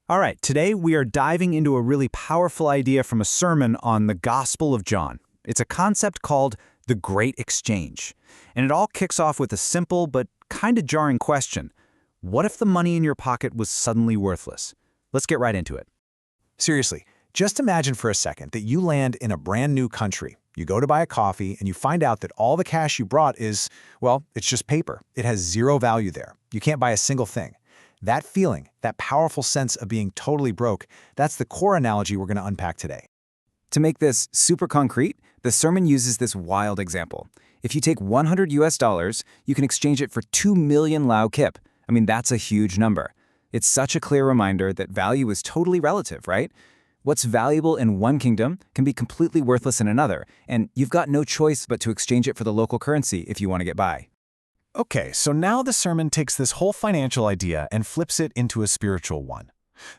All right, today we are diving into a really powerful idea from a sermon on the Gospel of John. It's a concept called the Great Exchange. And it all kicks off with a simple but kind of jarring question. What if the money in your pocket was suddenly worthless? Let's get right into it. Seriously, just imagine for a second that you land in a brand new country. You go to buy a coffee and you find out that all the cash you brought is, well, it's just paper. It has zero value there. You can't buy a single thing. That feeling, that powerful sense of being totally broke, that's the core analogy we're going to unpack today. To make this super concrete, the sermon uses this wild example. If you take $100, you can exchange it for 2 million Lao kip. I mean, that's a huge number. It's such a clear reminder that value is totally relative, right? What's valuable in one kingdom can be completely worthless in another, and you've got no choice but to exchange it for the local currency if you want to get by. Okay, so now the sermon takes this whole financial idea and flips it into a spiritual one.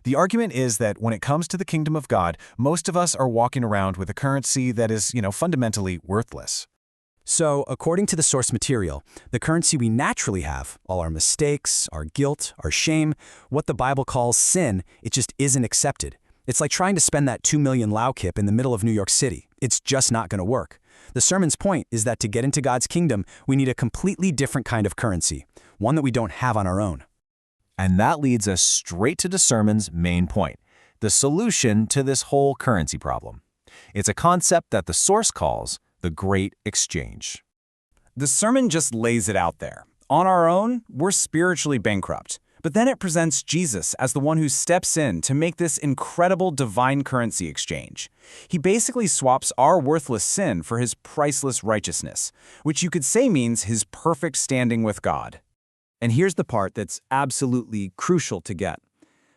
The argument is that when it comes to the kingdom of God, most of us are walking around with a currency that is, fundamentally worthless. So, according to the source material, the currency we naturally have, all our mistakes, our guilt, our shame, what the Bible calls sin, it just isn't accepted. It's like trying to spend that 2 million Lao kip in the middle of New York City. It's just not going to work. The sermon's point is that to get into God's kingdom, we need a completely different kind of currency, one that we don't have on our own. And that leads us straight to the sermon's main point, the solution to this whole currency problem. It's a concept that the source calls the Great Exchange. The sermon just lays it out there. On our own, we're spiritually bankrupt. But then it presents Jesus as the one who steps in to make this incredible divine currency exchange. He basically swaps our worthless sin for his priceless righteousness, which you could say means his perfect standing with God. And here's the part that's absolutely crucial to get.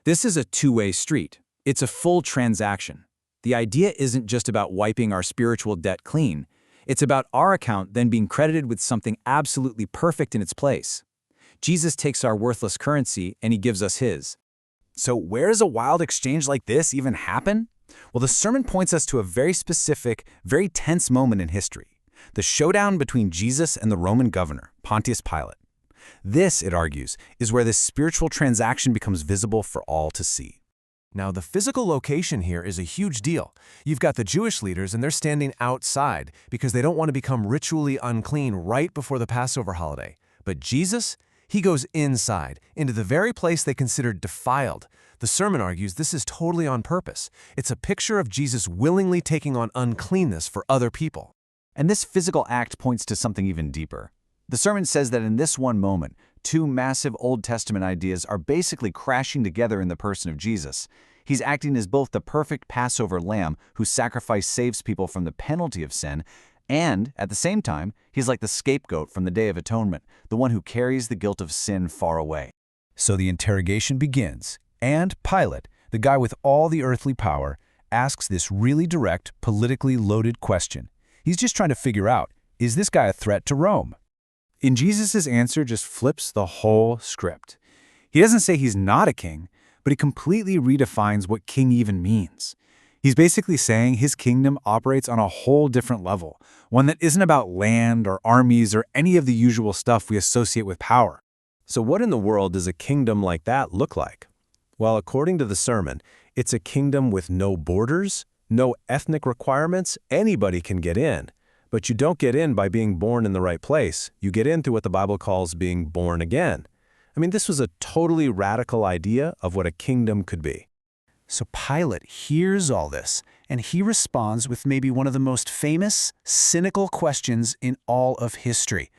This is a two-way street. It's a full transaction. The idea isn't just about wiping our spiritual debt clean. It's about our account then being credited with something absolutely perfect in its place. Jesus takes our worthless currency and he gives us his. So where does a wild exchange like this even happen? Well, the sermon points us to a very specific, very tense moment in history, the showdown between Jesus and the Roman governor, Pontius Pilate. This, it argues, is where this spiritual transaction becomes visible for all to see. Now, the physical location here is a huge deal. You've got the Jewish leaders and they're standing outside because they don't want to become ritually unclean right before the Passover holiday. But Jesus, he goes inside, into the very place they considered defiled. The sermon argues this is totally on purpose. It's a picture of Jesus willingly taking on uncleanness for other people. And this physical act points to something even deeper. The sermon says that in this one moment, two massive Old Testament ideas are basically crashing together in the person of Jesus. He's acting as both the perfect Passover lamb whose sacrifice saves people from the penalty of sin, and, at the same time, he's like the scapegoat from the Day of Atonement, the one who carries the guilt of sin far away. So the interrogation begins, and Pilate, the guy with all the earthly power, asks this really direct, politically loaded question. He's just trying to figure out, is this guy a threat to Rome? And Jesus' answer just flips the whole script. He doesn't say he's not a king, but he completely redefines what king even means. He's basically saying his kingdom operates on a whole different level, one that isn't about land or armies or any of the usual stuff we associate with power. So what in the world does a kingdom like that look like? Well, according to the sermon, it's a kingdom with no borders, no ethnic requirements. Anybody can get in. But you don't get in by being born in the right place. You get in through what the Bible calls being born again. I mean, this was a totally radical idea of what a kingdom could be. So Pilate hears all this, and he responds with maybe one of the most famous, cynical questions in all of history.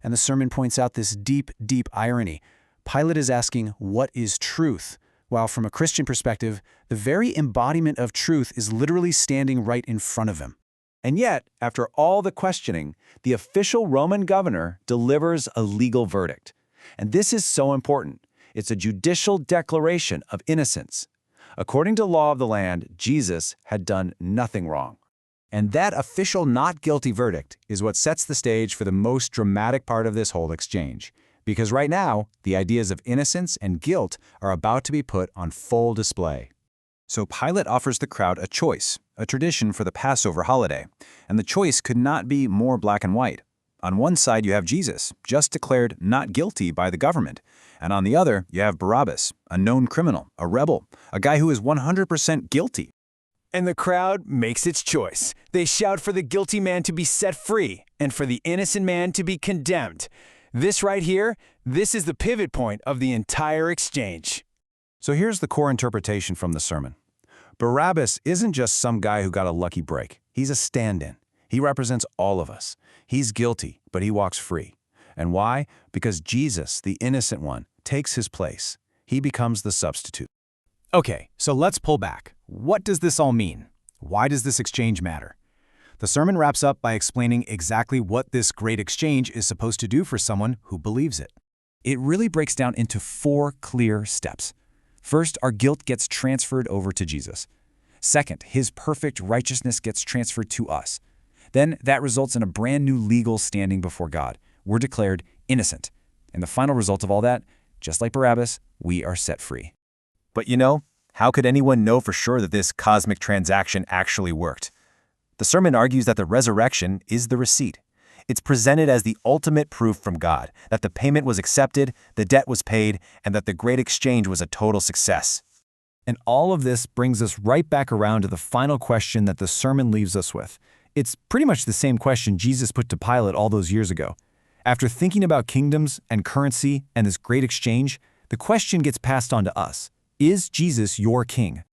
And the sermon points out this deep, deep irony. Pilate is asking, what is truth? While from a Christian perspective, the very embodiment of truth is literally standing right in front of him. And yet, after all the questioning, the official Roman governor delivers a legal verdict. And this is so important. It's a judicial declaration of innocence. According to law of the land, Jesus had done nothing wrong. And that official not guilty verdict is what sets the stage for the most dramatic part of this whole exchange. Because right now, the ideas of innocence and guilt are about to be put on full display. So Pilate offers the crowd a choice, a tradition for the Passover holiday. And the choice could not be more black and white. On one side, you have Jesus, just declared not guilty by the government. And on the other, you have Barabbas, a known criminal, a rebel, a guy who is 100% guilty. And the crowd makes its choice. They shout for the guilty man to be set free and for the innocent man to be condemned. This right here, this is the pivot point of the entire exchange. So here's the core interpretation from the sermon. Barabbas isn't just some guy who got a lucky break. He's a stand-in. He represents all of us. He's guilty, but he walks free. And why? Because Jesus, the innocent one, takes his place. He becomes the substitute. Okay, so let's pull back. What does this all mean? Why does this exchange matter? The sermon wraps up by explaining exactly what this great exchange is supposed to do for someone who believes it. It really breaks down into 4 clear steps. First, our guilt gets transferred over to Jesus. Second, his perfect righteousness gets transferred to us. Then that results in a brand new legal standing before God. We're declared innocent. And the final result of all that, just like Barabbas, we are set free. But how could anyone know for sure that this cosmic transaction actually worked? The sermon argues that the resurrection is the receipt. It's presented as the ultimate proof from God that the payment was accepted, the debt was paid, and that the great exchange was a total success. And all of this brings us right back around to the final question that the sermon leaves us with. It's pretty much the same question Jesus put to Pilate all those years ago. After thinking about kingdoms and currency and this great exchange, the question gets passed on to us. Is Jesus your king?